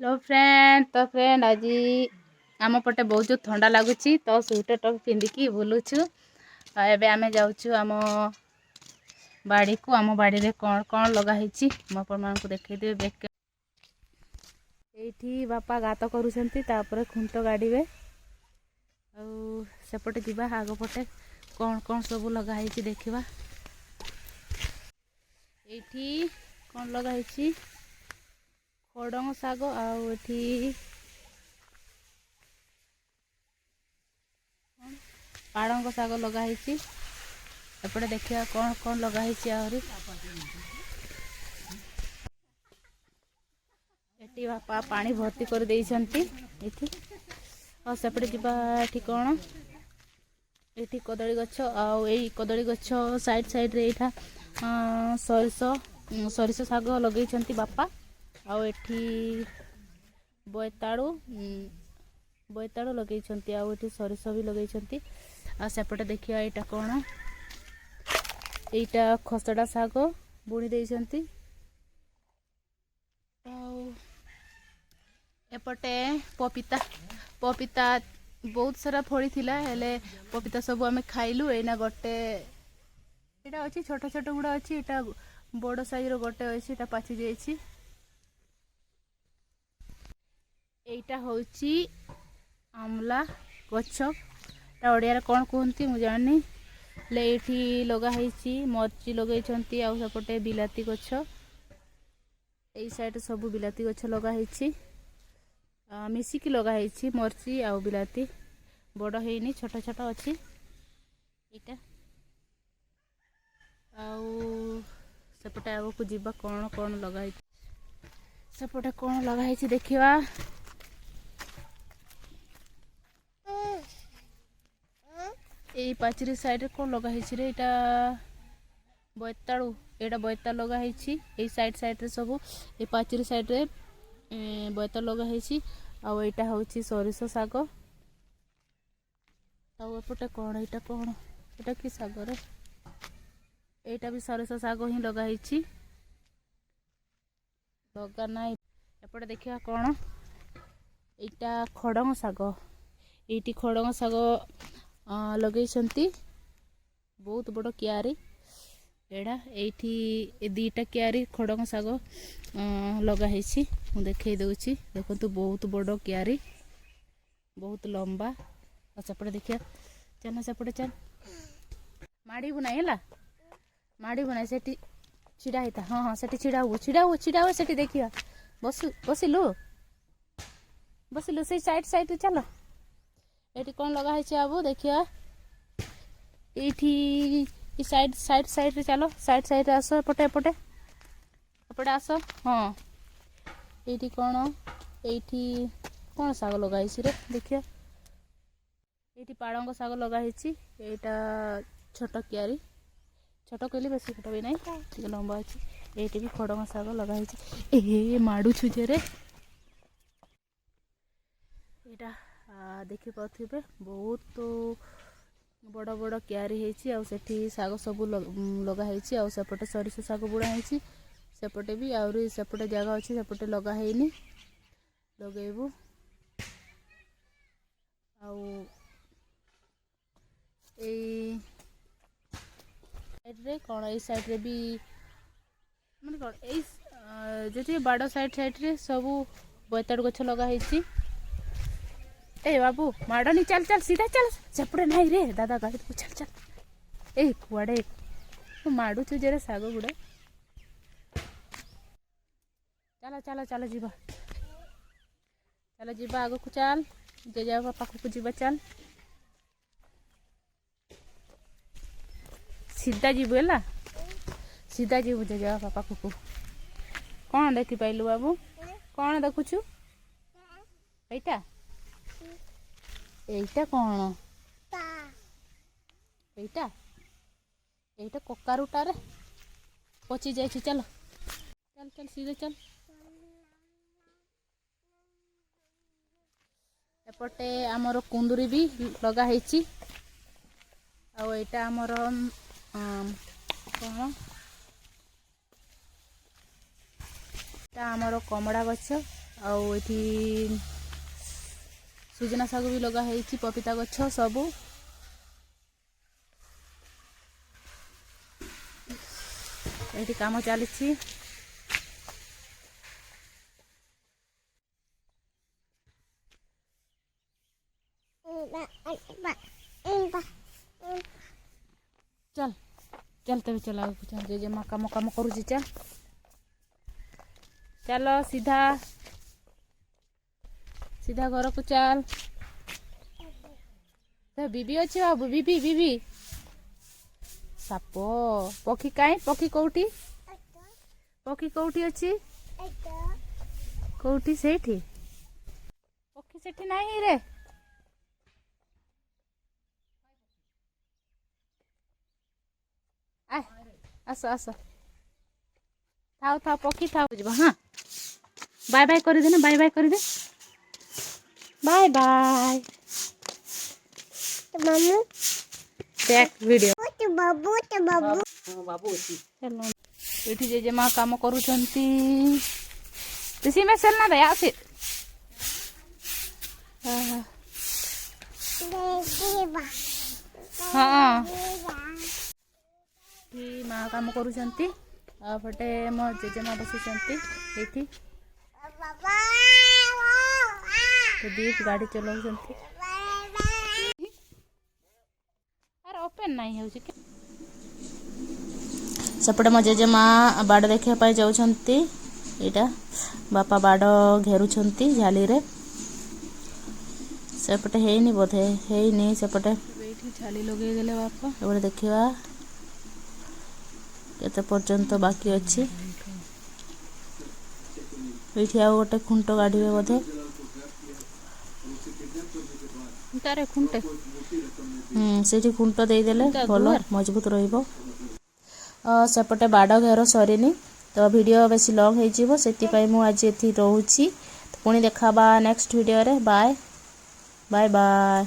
Hello friend आज आम पटे बहुत ठंडा लगुच तो स्वेटर टप पिंधिकी बुलुचु। एबे आमे जाउछु आम बाड़ी को। आम बाड़ी रे कौन कौन लगाही मो आपण को देखै देबे। एठी बापा गात करूछंती तापर खुंट गाड़ीबे आ सेपटे जीवा आग पटे कौन कौन सब लगाही देखिबा। एठी कौन लगाही खड़ंग शाग आठी पाड़ंग शाग लगाही। एपटे देखिए कौन कौन लगाही आहरी एटी बापा पानी भर्ती कर देइछंती एठी। और सेपटे जीवा एठी कौन एठी कदली गछ आउ एई कदली गछ साइड साइड रे एठा सरिष शाग लगेइछंती बापा। आउ एठी बोइताड़ू लगेइछंती आउ एठी सरिष भी लगेइछंती। आ सेपटे देखिया एटा कौन एटा खसड़ा शाग बुणी देइछंती। एपटे पपीता बहुत सारा फड़ी थिला हेले पपीता सब आमे खाइलु। एना गोटे एटा अछि छोट छोट गुडा अछि एटा बड़ साइज रो गोटे अछि एटा पाछि जाइछि। एटा होछि आमला गछ एटा ओडिया रे कोन कहंती मु जानि ले एठी लगा हैछि मरची लगैछंती आ सेपटे बिलाती गछ एई साइड सब बिलाती गछ लगा हैछि मिसिकी लगा हैछि मरची आ बिलाती बड़ हेइनी छोट छोट अछि एटा। आउ सेपटे आगो को जीवा कौन कौन लगा सेपटे कौन लगा हैछि देखिबा। एई पाचरी साइड रे कौन लगा हैछि रे एटा बोइताड़ू एटा बोइता लगा हैछि एई साइड साइड रे सब ए पाचरी साइड रे बोइता लगा हैछि। आउ एटा होछि सरिष शाग आउ एपटे कौन एटा कि शाग रे एटा भी सरिष शाग ही लगा हैछि लगा नाइ। एपटे देखिया कौन एटा खड़ंग शाग एटी खड़ंग शाग लगेइछंती बहुत बड़ क्यारी एडा एठी ए दीटा क्यारी खड़ंग शाग लगा हैछि मु देखै दउछि देखंतु बहुत बड़ क्यारी बहुत लंबा। और सेपटे देखिया चल सेपटे चल माड़ी बुनाई हैला माड़ी बुनाई सेठी छिड़ा हेता हां हां सेठी छिड़ा हो सेठी देखिया बसिलु से साइड साइड चलो एठी कौन लगा हैछि आबो देखिया एठी साइड साइड साइड रे चलो साइड साइड रे आसो एपटे आसो हाँ एठी कौन शाग लगा हैछि रे देखिया एठी पाड़ंग शाग लगा हैछि एटा छोट क्यारी छोट कहली बेसी छोट भी नहीं ठीक लंबा अछि। एठी भी खड़ंग शाग लगा हैछि ए माडू छुजे रे एटा देखि पाथिबे बहुत बड़ बड़ क्यारी हैछि आ सेठी शाग सब लगा हैछि आ सेपटे सरिष शाग बुड़ा हैछि सेपटे भी आउरी सेपटे जगह अछि सेपटे लगा हैनी लगेबू। आउ एई साइड रे कौन एई साइड रे भी माने कौन एई जेती बाड़ साइड साइड रे सब बोइताड़ गछ लगा हैछि। ए बाबू माडनी चल चल सीधा चल सेपटे नहीं रे दादा गाड़ी को चल चल ए कुआडे माडू तुझे रे साग गुडा चलो चलो चलो जीवा आगो को चल जेजा पापा को जीवा चल सीधा जीवु हैला सीधा जीवु जेजा पापा को कौन देखि पाइलु बाबू कौन देखुछु एटा एटा कौन एटा ककारुटा रे पची जाय छी चलो चल चल सीधे चल। एपटे आमर कुंदुरी भी लगा हैछि आ एटा आमर कौन एटा आमर कमड़ा गछ आउ एठी सुजना शाग भी लगा है, पपीता गछ सबू ये काम चली। चल चलते भी चला जेजेमा कम कम करुची। चल चलो सीधा सीधा घर को चल। तो बीबी अच्छे बाबू, बीबी बीबी साप पक्षी कहीं पक्षी कौटी पक्षी कौटी अच्छी कौटी सेठी पक्षी सेठी नहीं रे। आस आस थाओ थाओ पक्षी थाओ बुझा। हाँ बाय बाय कर देना, बाय बाय कर दे, बाय बाय मामू देख वीडियो बाबू बाबू बाबू चलो ये जेजेमा काम करुचंती इसी में चलना दे आसे। हाँ माँ काम करुचंती पटे मो जेजेमा बसुचंती एठी दीप गाड़ी चलाउचंती। अरे ओपन नहीं है सेपटे मो जेजेमा बाड़ देखा जाऊँगी। यहाँ बापा बाड़ घेरुंट झाली रे सेपटे है बोधे है सेपटे झाली लगे गले बापा एबे देखा केते पर्यंत बाकी अच्छी। ये आ गोटे खुंट गाड़े बोधे तारे खुंटे से खुंट देदेले भल मजबूत रहिबो। सेपटे बाड़ घेर सरीनी तो वीडियो बेसी लॉन्ग हो से आज एथि रोची। पुणी देखा नेक्स्ट वीडियो रे। Bye bye bye.